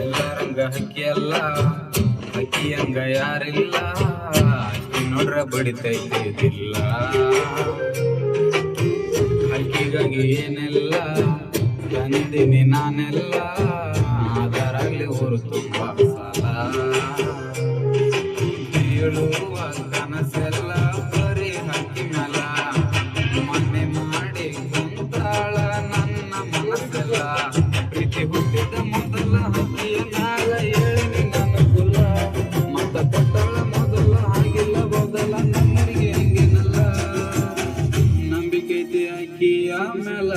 ಎಲ್ಲರಂಗ ಹಕ್ಕಿ ಅಲ್ಲ ಹಕ್ಕಿಯಂಗ ಯಾರಿಲ್ಲ ಹಕ್ಕಿ ನೋಡ್ರ ಬಡಿತೈತಿಲ್ಲ ಹಕ್ಕಿಗಾಗಿ ಏನೆಲ್ಲ ತಂದಿನಿ ನಾನೆಲ್ಲ ಅದರಾಗ್ಲಿ ಊರು ತುಂಬ ಸಾಲ ಬೀಳುವ ಕನಸೆಲ್ಲ ಬರೀ ಹಕ್ಕಿ ಮೇಲ ಮನೆ ಮಾಡಿ ಕುಂತಾಳ ನನ್ನ ಮನಸ್ಸೆಲ್ಲ ಪ್ರೀತಿ ಹುಟ್ಟಿದ ಮೊದಲ ಹಕ್ಕಿಯ ಮ್ಯಾಲ ಹೇಳಿನಿ ನನ್ನ ಕುಲ ಮತ್ತ ಕೊಟ್ಟಳ ಮೊದಲ ಆಗಿಲ್ಲ ಬದಲ ನಮ್ಮರಿಗೆ ಹೆಂಗೇನಲ್ಲ ನಂಬಿಕೆ ಐತಿ ಹಕ್ಕಿಯ ಮೇಲ